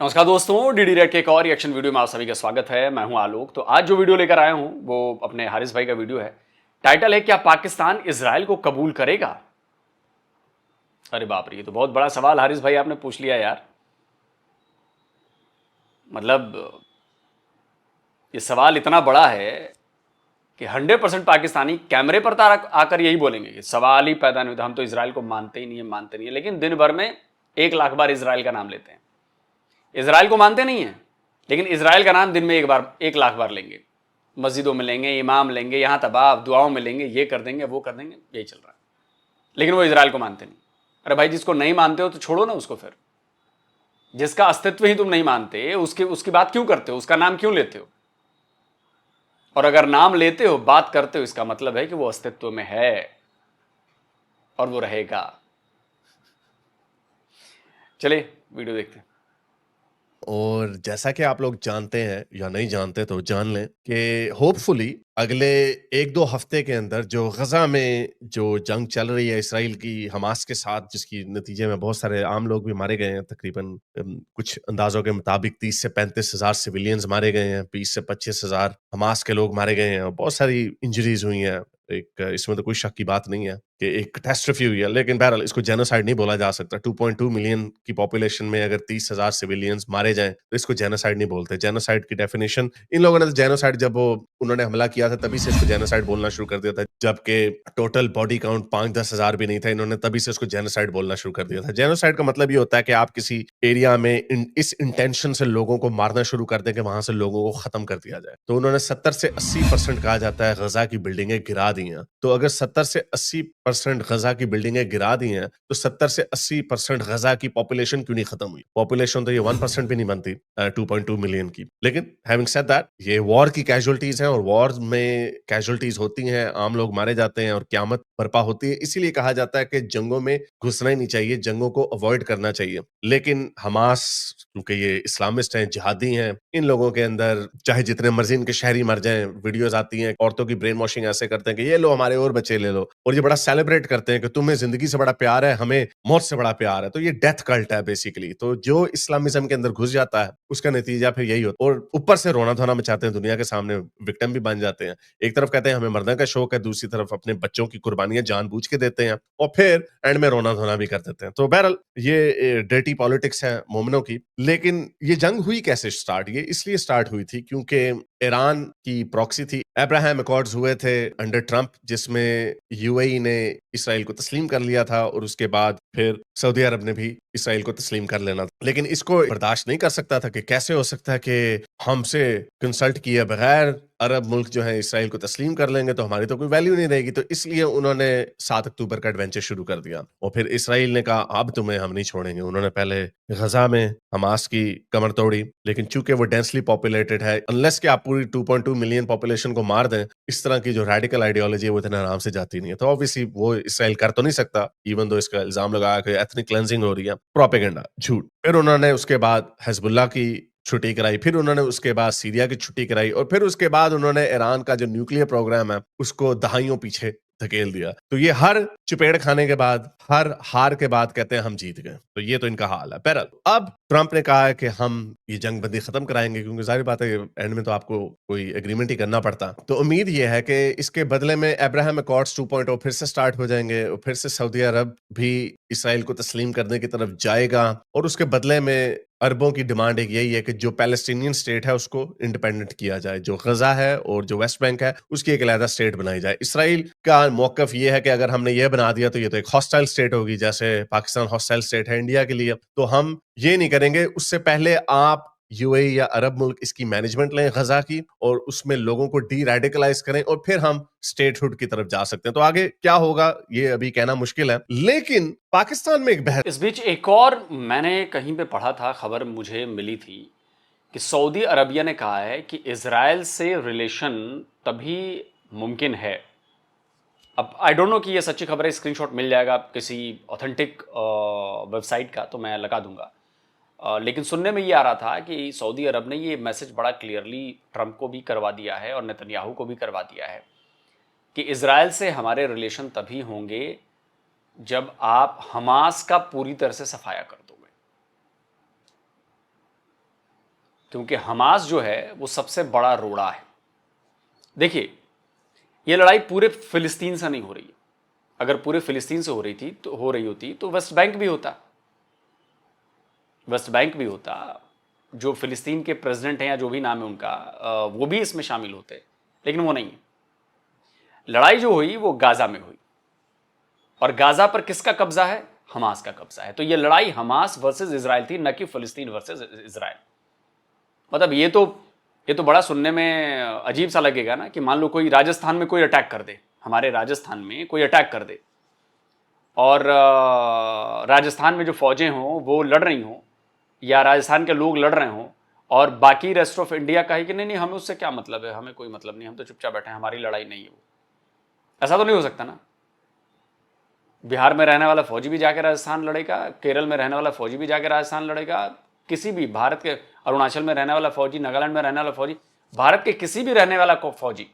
नमस्कार दोस्तों, DD red के एक और रिएक्शन वीडियो में आप सभी का स्वागत है। मैं हूं आलोक। तो आज जो वीडियो लेकर आया हूं वो अपने हारिस भाई का वीडियो है। टाइटल है, क्या पाकिस्तान इजराइल को कबूल करेगा? अरे बाप रे, ये तो बहुत बड़ा सवाल हारिस भाई आपने पूछ लिया यार। मतलब ये सवाल इतना बड़ा है कि 100% पाकिस्तानी कैमरे पर आकर यही बोलेंगे कि सवाल ही पैदा नहीं होता, हम तो इजराइल को मानते ही नहीं है, मानते नहीं है। लेकिन दिन भर में 1 लाख बार इजराइल का नाम लेते हैं। इजराइल को मानते नहीं है, लेकिन इजराइल का नाम दिन में 1 लाख बार लेंगे। मस्जिदों में लेंगे, इमाम लेंगे, यहां तबाह दुआओं में लेंगे, ये कर देंगे, वो कर देंगे, यही चल रहा है। लेकिन वो इजराइल को मानते नहीं। अरे भाई, जिसको नहीं मानते हो तो छोड़ो ना उसको। फिर जिसका अस्तित्व ही तुम नहीं मानते, उसकी बात क्यों करते हो? उसका नाम क्यों लेते हो? और अगर नाम लेते हो, बात करते हो, इसका मतलब है कि वो अस्तित्व में है और वो रहेगा। चलिए वीडियो देखते हैं। और जैसा कि आप लोग जानते हैं या नहीं जानते तो जान लें कि होपफुली अगले 1-2 हफ्ते के अंदर जो गजा में जो जंग चल रही है इसराइल की हमास के साथ, जिसकी नतीजे में बहुत सारे आम लोग भी मारे गए हैं, तकरीबन कुछ अंदाजों के मुताबिक 30 से 35 हजार सिविलियंस मारे गए हैं, 20 से 25 हजार हमास के लोग मारे गए हैं और बहुत सारी इंजरीज हुई हैं। एक इसमें तो कोई शक की बात नहीं है कि एक कैटास्ट्रोफी हुई है, लेकिन बहरहाल इसको जेनोसाइड नहीं बोला जा सकता। 2.2 मिलियन की पॉपुलेशन में अगर 30,000 सिविलियंस मारे जाएं तो इसको जेनोसाइड नहीं बोलते। जेनोसाइड की डेफिनेशन इन लोगों ने तो जेनोसाइड जब वो उन्होंने हमला किया था तभी से इसको जेनोसाइड बोलना शुरू कर दिया था, जबकि टोटल बॉडी काउंट 5-10 हजार भी नहीं था। इन्होंने तभी से इसको जेनोसाइड बोलना शुरू कर दिया था। जेनोसाइड का मतलब ये होता है कि आप किसी एरिया में इस इंटेंशन से लोगों को मारना शुरू कर दें कि वहां से लोगों को खत्म कर दिया जाए। तो उन्होंने 70 से 80% कहा जाता है गजा की बिल्डिंगें गिरा दी हैं। तो अगर 70 से 80% गजा की बिल्डिंगें गिरा दी हैं तो 70 से 80% गजा की पॉपुलेशन क्यों नहीं खत्म हुई? पॉपुलेशन तो ये 1% भी नहीं बनती 2.2 मिलियन की। लेकिन हैविंग सेड दैट, ये वॉर की कैजुअलिटीज हैं और वॉर में कैजुअलिटीज होती हैं, आम लोग मारे जाते हैं और क़यामत बर्पा होती है। इसीलिए कहा जाता है कि जंगों में घुसना ही नहीं चाहिए, जंगों को अवॉइड करना चाहिए। लेकिन हमास, क्योंकि ये इस्लामिस्ट हैं, जिहादी हैं, इन लोगों के अंदर चाहे जितने मर्जी इनके शहरी मर जाएं, वीडियोस आती हैं, औरतों की ब्रेन वॉशिंग ऐसे करते हैं कि ये लो हमारे और बच्चे ले लो, और ये बड़ा सेलिब्रेट करते हैं कि तुम्हें जिंदगी से बड़ा प्यार है, हमें मौत से बड़ा प्यार है। तो ये डेथ कल्ट है बेसिकली। तो जो इस्लामिज्म के अंदर घुस जाता है उसका नतीजा फिर यही होता है, और ऊपर से रोना धोना मचाते हैं, दुनिया के सामने विक्टिम भी बन जाते हैं। एक तरफ कहते हैं हमें मरने का शौक है, दूसरी तरफ अपने बच्चों की कुर्बानियां जानबूझ के देते हैं, और फिर एंड में रोना धोना भी कर देते हैं। तो बहरहाल ये डर्टी पॉलिटिक्स है मोमिनों की। लेकिन ये जंग हुई कैसे स्टार्ट? ये इसलिए स्टार्ट हुई थी क्योंकि ईरान की प्रॉक्सी थी। अब्राहम अकॉर्ड्स हुए थे अंडर ट्रंप, जिसमें यूएई ने इसराइल को तस्लीम कर लिया था, और उसके बाद फिर सऊदी अरब ने भी इसराइल को तस्लीम कर लेना था। लेकिन इसको बर्दाश्त नहीं कर सकता था कि कैसे हो सकता है कि हमसे कंसल्ट किए बगैर अरब मुल्क जो है इसराइल को तस्लीम कर लेंगे तो हमारी तो कोई वैल्यू नहीं रहेगी। तो इसलिए उन्होंने 7 अक्टूबर का एडवेंचर शुरू कर दिया, और फिर इसराइल ने कहा अब तुम्हें हम नहीं छोड़ेंगे। उन्होंने पहले गजा में हमास की कमर तोड़ी, लेकिन चूंकि वो डेंसली पॉपुलेटेड है, अनलेस कि आप पूरी 2.2 मिलियन पॉपुलेशन को मार दें, इस तरह की जो रेडिकल आइडियोलॉजी है वो इतना आराम से जाती नहीं है। तो ऑब्वियसली वो इसराइल कर तो नहीं सकता, इवन दो इसका इल्जाम लगाया कि एथनिक क्लेंजिंग हो रही है। प्रोपेगेंडा, झूठ। फिर उन्होंने उसके बाद हिजबुल्लाह की छुट्टी कराई, फिर उन्होंने उसके बाद सीरिया की छुट्टी कराई, और फिर उसके बाद उन्होंने ईरान का जो न्यूक्लियर प्रोग्राम है उसको दहाइयों पीछे धकेल दिया। तो ये हर चपेड़ खाने के बाद, हर हार के बाद कहते हैं हम जीत गए। तो ये तो इनका हाल है। बहरहाल अब ट्रंप ने कहा है कि हम ये जंग बंदी खत्म कराएंगे, क्योंकि जाहिर बात है एंड में तो आपको कोई एग्रीमेंट ही करना पड़ता। तो उम्मीद ये है कि इसके बदले में अब्राहम अकॉर्ड्स 2.0 फिर से स्टार्ट हो जाएंगे, और फिर से सऊदी अरब भी इसराइल को तस्लीम करने की तरफ जाएगा, और उसके बदले में अरबों की डिमांड एक यही है कि जो पैलेस्टीनियन स्टेट है उसको इंडिपेंडेंट किया जाए, जो गजा है और जो वेस्ट बैंक है उसकी एक अलग स्टेट बनाई जाए। इसराइल का मौकफ ये है कि अगर हमने ये बना दिया तो ये तो एक हॉस्टाइल स्टेट होगी, जैसे पाकिस्तान हॉस्टाइल स्टेट है इंडिया के लिए, तो हम ये नहीं करेंगे। उससे पहले आप यूएई या अरब मुल्क इसकी मैनेजमेंट लें गजा की, और उसमें लोगों को डी रेडिकलाइज करें, और फिर हम स्टेटहुड की तरफ जा सकते हैं। तो आगे क्या होगा ये अभी कहना मुश्किल है, लेकिन पाकिस्तान में एक बहस। इस बीच एक और मैंने कहीं पे पढ़ा था, खबर मुझे मिली थी कि सऊदी अरबिया ने कहा है कि इजराइल से रिलेशन तभी मुमकिन है। अब आई डोंट नो कि ये सच्ची खबर है, स्क्रीनशॉट मिल जाएगा किसी ऑथेंटिक वेबसाइट का तो मैं लगा दूंगा। लेकिन सुनने में ये आ रहा था कि सऊदी अरब ने ये मैसेज बड़ा क्लियरली ट्रंप को भी करवा दिया है और नेतन्याहू को भी करवा दिया है कि इजराइल से हमारे रिलेशन तभी होंगे जब आप हमास का पूरी तरह से सफाया कर दोगे। क्योंकि हमास जो है वो सबसे बड़ा रोड़ा है। देखिए, ये लड़ाई पूरे फिलिस्तीन से नहीं हो रही है। अगर पूरे फिलिस्तीन से हो रही होती तो वेस्ट बैंक भी होता। वेस्ट बैंक भी होता, जो फिलिस्तीन के प्रेसिडेंट हैं या जो भी नाम है उनका, वो भी इसमें शामिल होते, लेकिन वो नहीं है। लड़ाई जो हुई वो गाजा में हुई, और गाजा पर किसका कब्जा है? हमास का कब्जा है। तो ये लड़ाई हमास वर्सेस इजराइल थी, न कि फिलिस्तीन वर्सेस इजराइल। मतलब ये तो बड़ा सुनने में अजीब सा लगेगा ना कि मान लो कोई राजस्थान में कोई अटैक कर दे, हमारे राजस्थान में कोई अटैक कर दे, और राजस्थान में जो फौजें हों वो लड़ रही हों, या राजस्थान के लोग लड़ रहे हों, और बाकी रेस्ट ऑफ इंडिया का है कि नहीं हमें उससे क्या मतलब है, हमें कोई मतलब नहीं, हम तो चुपचाप बैठे हैं, हमारी लड़ाई नहीं है वो। ऐसा तो नहीं हो सकता ना। बिहार में रहने वाला फौजी भी जाकर राजस्थान लड़ेगा, केरल में रहने वाला फौजी भी जाकर राजस्थान लड़ेगा, किसी भी भारत के, अरुणाचल में रहने वाला फौजी, नागालैंड में रहने वाला फौजी, भारत के किसी भी रहने वाला फौजी,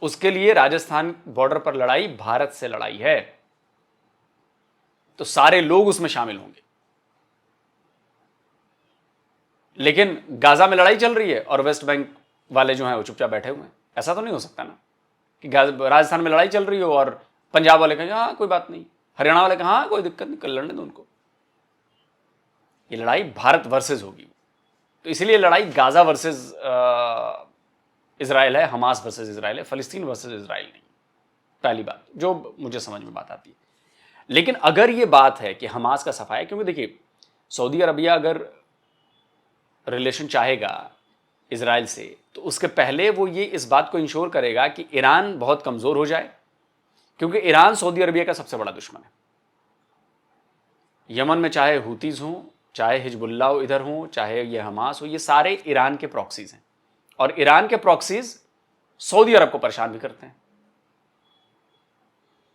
उसके लिए राजस्थान बॉर्डर पर लड़ाई भारत से लड़ाई है, तो सारे लोग उसमें शामिल होंगे। लेकिन गाजा में लड़ाई चल रही है और वेस्ट बैंक वाले जो हैं वो चुपचाप बैठे हुए हैं। ऐसा तो नहीं हो सकता ना कि राजस्थान में लड़ाई चल रही हो और पंजाब वाले कहें हाँ कोई बात नहीं, हरियाणा वाले कहें हाँ कोई दिक्कत नहीं, कल लड़ने दो उनको। ये लड़ाई भारत वर्सेस होगी। तो इसलिए लड़ाई गाजा वर्सेस इजराइल है, हमास वर्सेस इजराइल है, फलस्तीन वर्सेस इजराइल नहीं। पहली बात जो मुझे समझ में बात आती है। लेकिन अगर ये बात है कि हमास का सफाया, क्योंकि देखिए सऊदी अरबिया अगर रिलेशन चाहेगा इजराइल से, तो उसके पहले वो ये इस बात को इंश्योर करेगा कि ईरान बहुत कमजोर हो जाए, क्योंकि ईरान सऊदी अरबिया का सबसे बड़ा दुश्मन है। यमन में चाहे हुतीज हों, चाहे हिजबुल्लाह इधर हों, चाहे ये हमास हो, ये सारे ईरान के प्रॉक्सीज हैं, और ईरान के प्रॉक्सीज सऊदी अरब को परेशान भी करते हैं।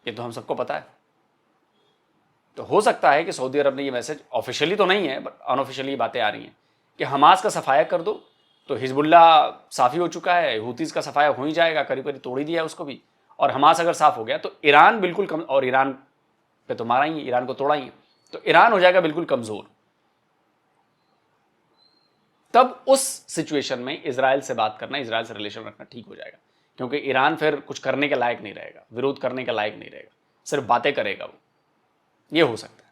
ये तो हम सबको पता है। तो हो सकता है कि सऊदी अरब ने ये मैसेज, ऑफिशियली तो नहीं है बट अनऑफिशियली बातें आ रही हैं कि हमास का सफाया कर दो, तो हिजबुल्लाह साफ़ी हो चुका है, हुतीज़ का सफाया हो ही जाएगा, करीब करीब तोड़ ही दिया उसको भी, और हमास अगर साफ हो गया तो ईरान बिल्कुल कम, और ईरान पे तो मारा ही है, ईरान को तोड़ा ही है, तो ईरान हो जाएगा बिल्कुल कमज़ोर। तब उस सिचुएशन में इजराइल से बात करना, इजराइल से रिलेशन रखना ठीक हो जाएगा, क्योंकि ईरान फिर कुछ करने के लायक नहीं रहेगा, विरोध करने के लायक नहीं रहेगा, सिर्फ बातें करेगा वो। ये हो सकता है।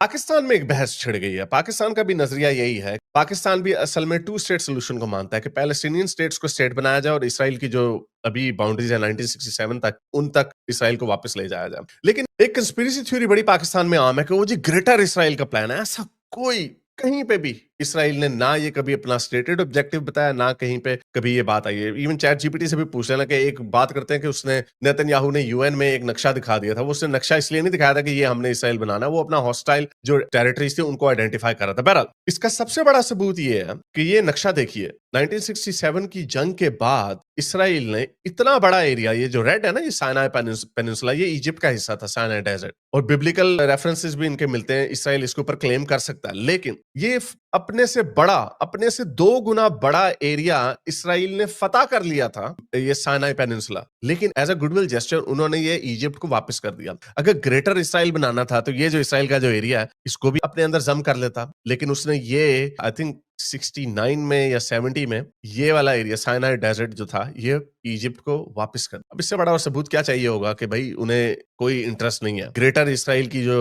पाकिस्तान में एक बहस छिड़ गई है। पाकिस्तान का भी नजरिया यही है। पाकिस्तान भी असल में टू स्टेट सोल्यूशन को मानता है कि पैलेस्टीनियन स्टेट्स को स्टेट बनाया जाए और इसराइल की जो अभी बाउंड्रीज है 1967 तक, उन तक इसराइल को वापस ले जाया जाए। लेकिन एक कंस्पिरेसी थ्योरी बड़ी पाकिस्तान में आम है कि वो जी ग्रेटर इसराइल का प्लान है। ऐसा कोई कहीं पे भी इसराइल ने ना ये कभी अपना स्टेटेड ऑब्जेक्टिव बताया, ना कहीं पे कभी ये बात आई है। इवन चैट जीपीटी से भी पूछ लेना कि एक बात करते हैं कि उसने, नेतन्याहू ने यूएन में एक नक्शा दिखा दिया था। वो उसने नक्शा इसलिए नहीं दिखाया था कि ये हमने इसराइल बनाना, वो अपना हॉस्टाइल जो टेरिटरीज थे उनको आइडेंटिफाई कर रहा था। बहरहाल इसका सबसे बड़ा सबूत ये है कि ये नक्शा देखिए, 1967 की जंग के बाद इसराइल ने इतना बड़ा एरिया, ये जो रेड है ना, ये साइनाई पेनिनसुला, ये इजिप्ट का हिस्सा था, साइनाई डेजर्ट, और बिब्लिकल रेफरेंसेस भी इनके मिलते हैं। इसराइल इसके ऊपर क्लेम कर सकता है, लेकिन ये अपने से बड़ा, अपने से 2 गुना बड़ा एरिया इसराइल ने फतह कर लिया था, ये साइनाई पेनिनसुला। लेकिन एज अ गुडविल जेस्चर उन्होंने ये इजिप्ट को वापस कर दिया। अगर ग्रेटर इसराइल बनाना था तो ये जो इसराइल का जो एरिया है इसको भी अपने अंदर जम कर लेता, लेकिन उसने ये आई थिंक 69 में या 70 में ये वाला एरिया साइनाई डेजर्ट जो था ये इजिप्ट को वापस कर। अब इससे बड़ा और सबूत क्या चाहिए होगा कि भाई उन्हें कोई इंटरेस्ट नहीं है। ग्रेटर इसराइल की जो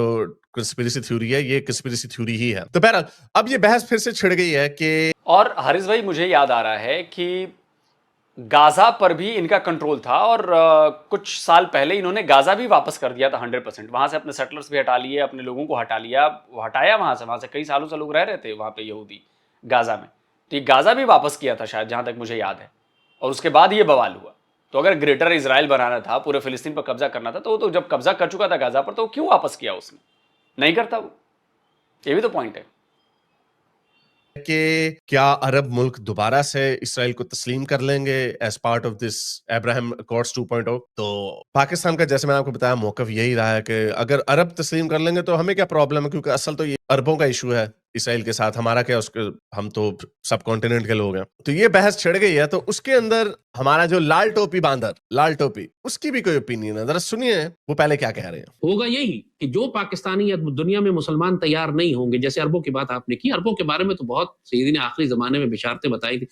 कंस्पिरेसी थ्योरी है, ये कंस्पिरेसी थ्योरी ही है। तो बहरहाल अब ये बहस फिर से छिड़ गई है कि, और हारिस भाई मुझे याद आ रहा है कि गाजा पर भी इनका कंट्रोल था, और कुछ साल पहले इन्होंने गाजा भी वापस कर दिया था 100%। वहां से अपने सेटलर्स भी हटा लिए, अपने लोगों को हटा लिया, हटाया वहां से कई सालों से लोग रह रहे थे वहां पे यहूदी गाजा में। तो ये गाजा भी वापस किया था शायद, जहां तक मुझे याद है, और उसके बाद ये बवाल हुआ। तो अगर ग्रेटर इजराइल बनाना था, पूरे फिलिस्तीन पर कब्जा करना था, तो वो तो जब कब्जा कर चुका था गाजा पर, तो क्यों वापस किया उसने? नहीं करता वो। ये भी तो पॉइंट है कि क्या अरब मुल्क दोबारा से इसराइल को तस्लीम कर लेंगे as part of this Abraham Accords 2.0। तो पाकिस्तान का, जैसे मैंने आपको बताया, मौकफ यही रहा है कि अगर अरब तस्लीम कर लेंगे तो हमें क्या प्रॉब्लम है, क्योंकि असल तो ये अरबों का इशू है। इसराइल के साथ, हमारा क्या उसके, हम तो सब कॉन्टिनेंट के लोग हैं। तो ये बहस छिड़ गई है, तो उसके अंदर हमारा जो लाल टोपी बांदर, लाल टोपी, उसकी भी कोई ओपिनियन है, जरा सुनिए वो पहले क्या कह रहे हैं। होगा यही कि जो पाकिस्तानी या दुनिया में मुसलमान तैयार नहीं होंगे, जैसे अरबों की बात आपने की, अरबों के बारे में तो बहुत सैयदी ने आखिरी जमाने में बिशारतें बताई थी,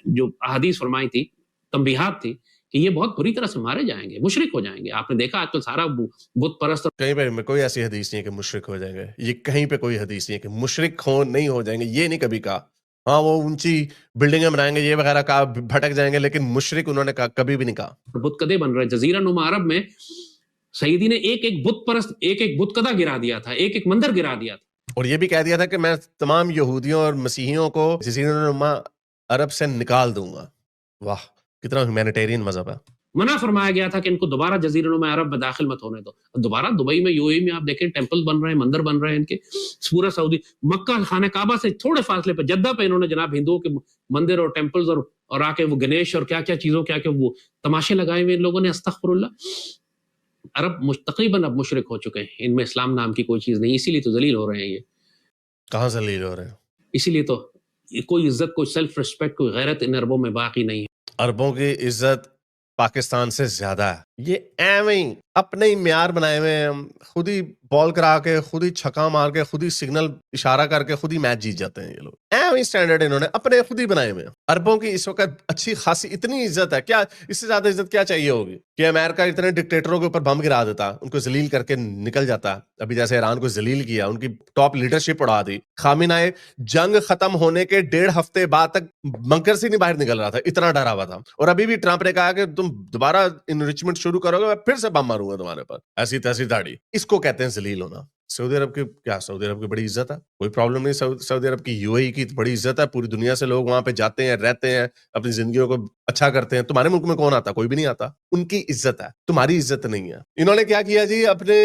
जो अहादीस फरमाई थी, तंबीहात थी कि ये बहुत बुरी तरह से मारे जाएंगे, मुशरिक हो जाएंगे। आपने देखा आजकल सारा बुत परस्त, कहीं पे में कोई ऐसी हदीस नहीं है कि मुशरिक हो जाएंगे, ये कहीं पे कोई हदीस नहीं है कि मुशरिक हो नहीं हो जाएंगे, ये नहीं कभी कहा। हाँ, वो ऊंची बिल्डिंगें बनाएंगे ये वगैरह कहा, भटक जाएंगे, लेकिन मुशरिक उन्होंने कहा, कभी भी नहीं कहा। बुतकदे बन रहे। जजीरा नुमा अरब में सईदी ने एक एक बुत परस्त, एक एक बुतकदा गिरा दिया था, एक एक मंदिर गिरा दिया था। और ये भी कह दिया था कि मैं तमाम यहूदियों और मसीहियों को जज़ीरा नुमा अरब से निकाल दूंगा। वाह, कितना ह्यूमैनिटेरियन मजहब है। मना फरमाया गया था कि इनको दोबारा जजीरा नुमा अरब में दाखिल मत होने दो। दोबारा दुबई में, यूएई में आप देखें टेंपल बन रहे हैं, मंदिर बन रहे हैं इनके, पूरा सऊदी, मक्का खाने काबा से थोड़े फासले पर जद्दा पे इन्होंने जनाब हिंदुओं के मंदिर और टेंपल्स और आके वो गणेश और क्या क्या चीजों, क्या क्या वो तमाशे लगाए हुए इन लोगों ने। अस्तगफुरुल्लाह। अरब तकरीबन अब मुशरिक हो चुके हैं, इनमें इस्लाम नाम की कोई चीज नहीं, इसीलिए तो जलील हो रहे हैं ये। कहाँ से लील हो रहे हैं? इसीलिए तो कोई इज्जत, कोई सेल्फ रिस्पेक्ट, कोई गैरत इन अरबों में बाकी नहीं है। अरबों की इज्जत पाकिस्तान से ज्यादा है। ये एवं ही अपने ही म्यार बनाए हुए हैं, हम खुद ही बॉल करा के, खुद ही छक्का मार के, खुद ही सिग्नल इशारा करके खुद ही मैच जीत जाते हैं ये लोग। एवं ही स्टैंडर्ड इन्होंने अपने खुद ही बनाए हुए हैं। अरबों की इस वक्त अच्छी खासी इतनी इज्जत है, क्या इससे ज्यादा इज्जत क्या चाहिए होगी कि अमेरिका इतने डिक्टेटरों के ऊपर बम गिरा देता, उनको जलील करके निकल जाता। अभी जैसे ईरान को जलील किया, उनकी टॉप लीडरशिप उड़ा दी। खामिनाई जंग खत्म होने के 1.5 हफ्ते बाद तक बंकर से नहीं बाहर निकल रहा था, इतना डरा हुआ था। और अभी भी ट्रंप ने कहा कि तुम दोबारा इनरिचमेंट शुरू करोगे, मैं फिर से बम मारूंगा तुम्हारे पर, ऐसी तैसी दाढ़ी। इसको कहते हैं जलील होना। सऊदी अरब की क्या, सऊदी अरब की बड़ी इज्जत है, कोई प्रॉब्लम नहीं। सऊदी अरब की यूएई की बड़ी इज्जत है, पूरी दुनिया से लोग वहां पे जाते हैं, रहते हैं, अपनी जिंदगियों को अच्छा करते हैं। तुम्हारे मुल्क में कौन आता? कोई भी नहीं आता। उनकी इज्जत है, तुम्हारी इज्जत नहीं है। इन्होंने क्या किया जी, अपने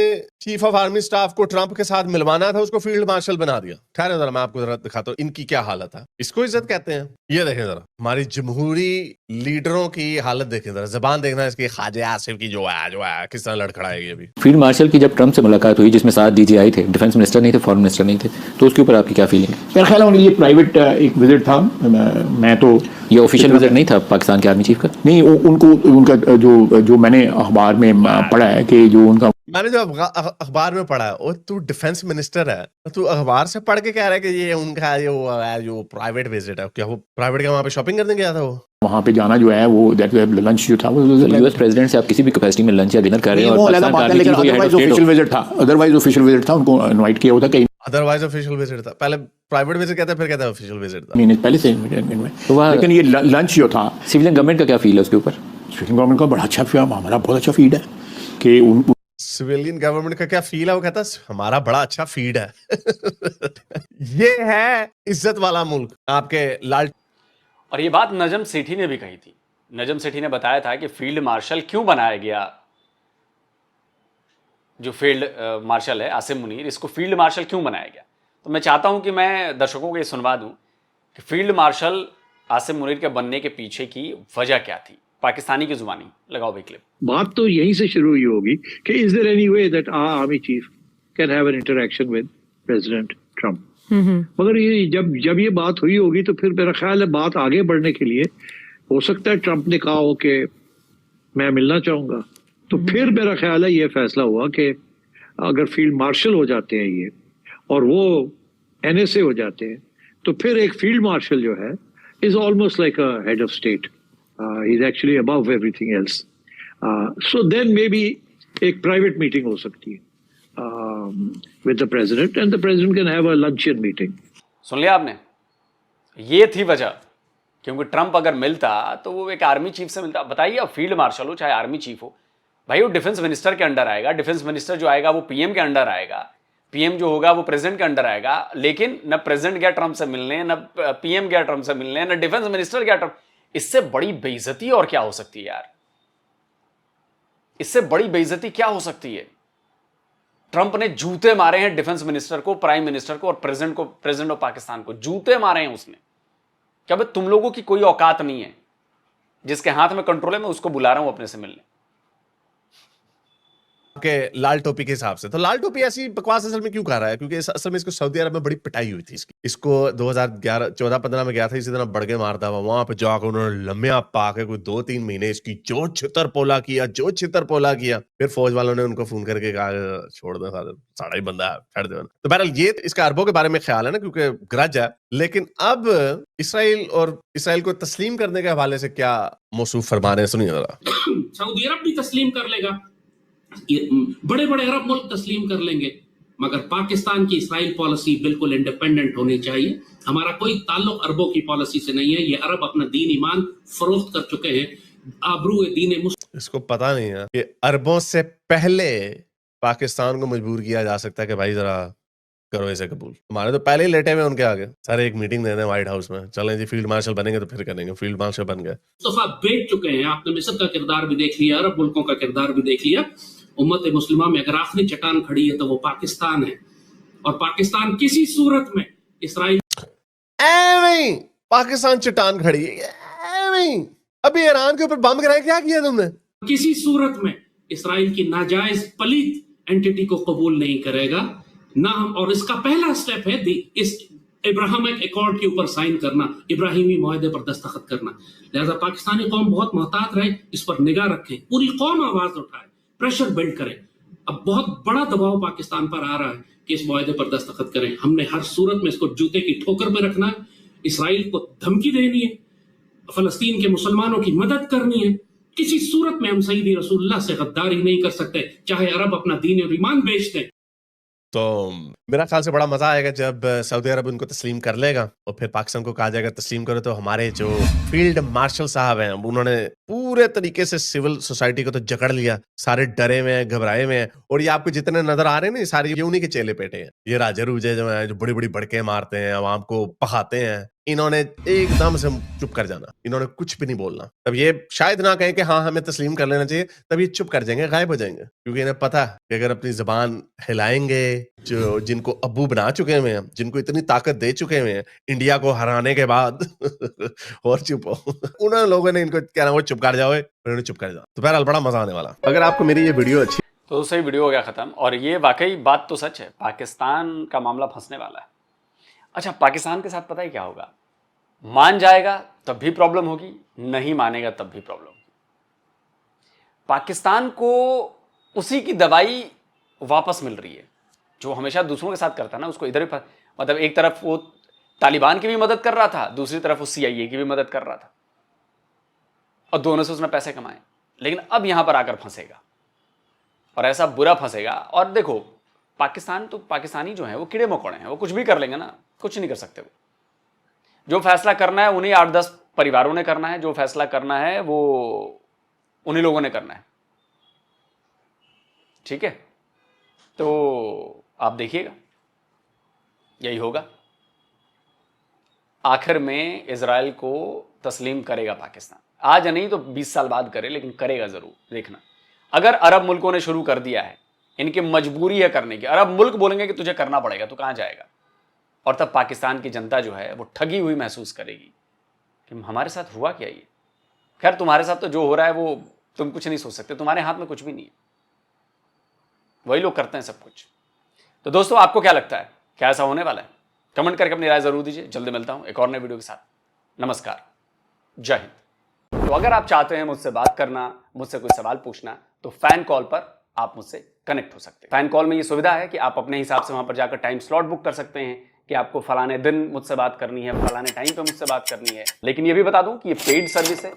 चीफ ऑफ आर्मी स्टाफ को ट्रंप के साथ मिलवाना था, उसको फील्ड मार्शल बना दिया। ठहरे जरा, मैं आपको जरा दिखाता हूँ इनकी क्या हालत है। इसको इज्जत कहते हैं? ये देखें जरा, हमारी जमहूरी लीडरों की हालत देखें जरा, जबान देखना इसकी, ख्वाजा आसिफ की जो है किस तरह लड़खड़ाएगी अभी। फील्ड मार्शल की जब ट्रंप से मुलाकात हुई, जिसमें 7 डीजी आए थे, डिफेंस मिनिस्टर नहीं थे, फॉरेन मिनिस्टर नहीं थे, तो उसके ऊपर आपकी क्या फीलिंग है? मेरा ख्याल है उनके लिए प्राइवेट एक विजिट था। मैं तो ये ऑफिशियल विजिट नहीं था पाकिस्तान के आर्मी चीफ का? नहीं, उनको उनका जो मैंने अखबार में पढ़ा है कि जो उनका, मैंने जो अखबार में पढ़ा है, और तू डिफेंस मिनिस्टर है, तू अखबार से पढ़ के कह रहा है कि ये उनका जो प्राइवेट विजिट है। क्या वो प्राइवेट का वहां पे शॉपिंग करने गया था? वो वहाँ पे जाना जो है वो लंच जो था वो यूएस प्रेसिडेंट से आप किसी भी कैपेसिटी में लंच या डिनर कर रहे हैं वो और अलग पाकिस्तान बात का है, लेकिन army chief otherwise official visit था। अदरवाइज ऑफिशियल विजिट था, उनको इनवाइट किया होता कहीं। अदरवाइज ऑफिशियल विजिट था, पहले प्राइवेट विजिट कहता है, फिर कहता है ऑफिशियल विजिट था। महीने पहले से तो वहाँ लेकिन ये लंच जो था, सिविलियन गवर्नमेंट का क्या फील है उसके ऊपर? सिविलियन गवर्नमेंट का बड़ा अच्छा फील, हमारा बहुत अच्छा फीड है कि सिविलियन गवर्नमेंट का क्या फील है? वो कहता है हमारा बड़ा अच्छा फीड है। ये है इज्जत वाला मुल्क, आपके लाल। और ये बात नजम सेठी ने भी कही थी। नजम सेठी ने बताया था कि फील्ड मार्शल क्यों बनाया गया, जो फील्ड मार्शल है आसिम मुनीर, इसको फील्ड मार्शल क्यों बनाया गया। तो मैं चाहता हूं कि मैं दर्शकों को ये सुनवा दूं कि फील्ड मार्शल आसिम मुनीर के बनने के पीछे की वजह क्या थी, पाकिस्तानी की जुबानी। लगाओ भाई क्लिप। बात तो यहीं से शुरू हुई होगी कि is there any way that our army chief can have an interaction with President Trump. मगर ये जब ये बात हुई होगी तो फिर मेरा ख्याल है बात आगे बढ़ने के लिए हो सकता है ट्रंप ने कहा हो कि मैं मिलना चाहूंगा, तो फिर मेरा ख्याल है ये फैसला हुआ कि अगर फील्ड मार्शल हो जाते हैं ये और वो एनएसए हो जाते हैं, तो फिर एक फील्ड मार्शल जो है is almost like a head of state, he is actually above everything else. So then maybe एक प्राइवेट मीटिंग हो सकती है with the president and the president can have a luncheon meeting. सुन लिया आपने, ये थी वजह। क्योंकि ट्रंप अगर मिलता तो वो एक आर्मी चीफ से मिलता। बताइए, अब फील्ड मार्शल हो चाहे आर्मी चीफ हो, भाई वो डिफेंस मिनिस्टर के अंडर आएगा, डिफेंस मिनिस्टर जो आएगा वो पीएम के अंडर आएगा, पीएम जो होगा वो प्रेसिडेंट के अंडर आएगा। लेकिन न प्रेसिडेंट गया ट्रंप से मिलने, न पीएम गया ट्रंप से मिलने, न डिफेंस मिनिस्टर गया ट्रंप। इससे बड़ी बेइज्जती और क्या हो सकती है यार? इससे बड़ी बेइज्जती क्या हो सकती है? ट्रंप ने जूते मारे हैं डिफेंस मिनिस्टर को, प्राइम मिनिस्टर को और प्रेसिडेंट को, प्रेसिडेंट ऑफ पाकिस्तान को जूते मारे हैं उसने। क्या भाई तुम लोगों की कोई औकात नहीं है? जिसके हाथ में कंट्रोल है मैं उसको बुला रहा हूं अपने से मिलने। आपके लाल टोपी के हिसाब से। तो लाल टोपी ऐसी बकवास असल में क्यों कर रहा है? क्योंकि असल में इसको सऊदी अरब में बड़ी पिटाई हुई थी इसको 2014-15 में गया था, इसी तरह बड़गे मारता हुआ वहां पे जाकर उन्होंने लम्बिया पाके कोई 2-3 महीने इसकी जो छितर पोला किया, फिर फौज वालों ने उनको फोन करके कहा छोड़ दो साड़ा ही बंदा है, छड़ दो। तो बहरहाल ये इसका अरबों के बारे में ख्याल है ना, क्योंकि ग्रज है। लेकिन अब इसराइल को तस्लीम करने के हवाले से क्या मौसूफ फरमा रहे हैं, सुनिए जरा। सऊदी अरब भी तस्लीम कर लेगा, बड़े बड़े अरब मुल्क तस्लीम कर लेंगे, मगर पाकिस्तान की इसराइल पॉलिसी बिल्कुल इंडिपेंडेंट होनी चाहिए। हमारा कोई ताल्लुक अरबों की पॉलिसी से नहीं है। ये अरब अपना दीन ईमान फरोख्त कर चुके हैं, आबरू दीन मुस्लिम। इसको पता नहीं है कि अरबों से पहले पाकिस्तान को मजबूर किया जा सकता है कि भाई जरा करो इसे कबूल। हमारे तो पहले ही लेटे हुए उनके आगे, सर एक मीटिंग दे दें व्हाइट हाउस में, चलें जी फील्ड मार्शल बनेंगे तो फिर करेंगे। फील्ड मार्शल बन गए, मुस्तफा बेच चुके हैं। आपने मिस्र का किरदार भी देख लिया, अरब मुल्कों का किरदार भी देख लिया। उम्मत मुस्लिमा में अगर आखिरी चट्टान खड़ी है तो वो पाकिस्तान है, और पाकिस्तान किसी सूरत में इसराइल पाकिस्तान चट्टान खड़ी है। अभी ईरान के ऊपर बम गिराए, क्या किया तुमने? किसी सूरत में इसराइल की नाजायज पलीत एंटिटी को कबूल नहीं करेगा ना हम। और इसका पहला स्टेप है इस इब्राहिमिक अकॉर्ड के ऊपर साइन करना, इब्राहिमी मुआहदे पर दस्तखत करना। लिहाजा पाकिस्तानी कौम बहुत मोहतात रहे, इस पर निगाह रखे, पूरी कौम आवाज उठाए, प्रेशर बिल्ड करे। अब बहुत बड़ा दबाव पाकिस्तान पर आ रहा है कि इस मुआहदे पर दस्तखत करें। हमने हर सूरत में इसको जूते की ठोकर में रखना है, इसराइल को धमकी देनी है, फलस्तीन के मुसलमानों की मदद करनी है। किसी सूरत में हम सईदी रसूलुल्लाह से गद्दारी नहीं कर सकते, चाहे अरब अपना दीन और ईमान बेच दें। तो मेरा ख्याल से बड़ा मजा आएगा जब सऊदी अरब उनको तस्लीम कर लेगा और फिर पाकिस्तान को कहा जाएगा तस्लीम करो। तो हमारे जो फील्ड मार्शल साहब हैं उन्होंने पूरे तरीके से सिविल सोसाइटी को तो जकड़ लिया, सारे डरे हुए हैं, घबराए हुए हैं। और ये आपको जितने नजर आ रहे हैं ना, सारे ये उन्हीं के चेले पेटे हैं। ये राजे रूजे जो है, जो बड़ी बड़ी भड़के मारते हैं, आवाम को पकाते हैं, इन्होंने एकदम से चुप कर जाना, इन्होंने कुछ भी नहीं बोलना। तब ये शायद ना कहें कि हाँ हमें तस्लीम कर लेना चाहिए, तब ये चुप कर जाएंगे, गायब हो जाएंगे। क्योंकि इन्हें पता है कि अगर अपनी जुबान हिलाएंगे, जो जिनको अब्बू बना चुके हुए हैं, जिनको इतनी ताकत दे चुके हुए हैं इंडिया को हराने के बाद और चुप हो उन लोगों ने इनको क्या नाम, वो चुप कर जाओ, उन्होंने चुप कर जाओ। तो बहरहाल बड़ा मजा आने वाला। अगर आपको मेरी ये वीडियो अच्छी तो सही वीडियो हो गया खत्म। और ये वाकई बात तो सच है, पाकिस्तान का मामला फंसने वाला है। अच्छा, पाकिस्तान के साथ पता है क्या होगा? मान जाएगा तब भी प्रॉब्लम होगी, नहीं मानेगा तब भी प्रॉब्लम होगी। पाकिस्तान को उसी की दवाई वापस मिल रही है जो हमेशा दूसरों के साथ करता है ना, उसको इधर ही मतलब एक तरफ वो तालिबान की भी मदद कर रहा था, दूसरी तरफ वो CIA की भी मदद कर रहा था, और दोनों से उसने पैसे कमाए। लेकिन अब यहां पर आकर फंसेगा, और ऐसा बुरा फंसेगा। और देखो, पाकिस्तान तो पाकिस्तानी जो है वो कीड़े मकोड़े हैं, वो कुछ भी कर लेंगे ना, कुछ नहीं कर सकते। वो जो फैसला करना है उन्हीं 8-10 परिवारों ने करना है, जो फैसला करना है वो उन्हीं लोगों ने करना है। ठीक है, तो आप देखिएगा यही होगा। आखिर में इजराइल को तस्लीम करेगा पाकिस्तान, आज नहीं तो 20 साल बाद करे, लेकिन करेगा जरूर, देखना। अगर अरब मुल्कों ने शुरू कर दिया है, इनकी मजबूरी है करने की, अरब मुल्क बोलेंगे कि तुझे करना पड़ेगा, तो कहां जाएगा? और तब पाकिस्तान की जनता जो है वो ठगी हुई महसूस करेगी कि हमारे साथ हुआ क्या ये। खैर, तुम्हारे साथ तो जो हो रहा है वो तुम कुछ नहीं सोच सकते, तुम्हारे हाथ में कुछ भी नहीं है, वही लोग करते हैं सब कुछ। तो दोस्तों, आपको क्या लगता है, क्या ऐसा होने वाला है? कमेंट करके अपनी राय जरूर दीजिए। जल्दी मिलता हूं एक और नए वीडियो के साथ। नमस्कार, जय हिंद। तो अगर आप चाहते हैं मुझसे बात करना, मुझसे कोई सवाल पूछना, तो फैन कॉल पर आप मुझसे कनेक्ट हो सकते हैं। फैन कॉल में ये सुविधा है कि आप अपने हिसाब से वहां पर जाकर टाइम स्लॉट बुक कर सकते हैं कि आपको फलाने दिन मुझसे बात करनी है, फलाने टाइम पे मुझसे बात करनी है। लेकिन ये भी बता दूं कि ये पेड सर्विस है,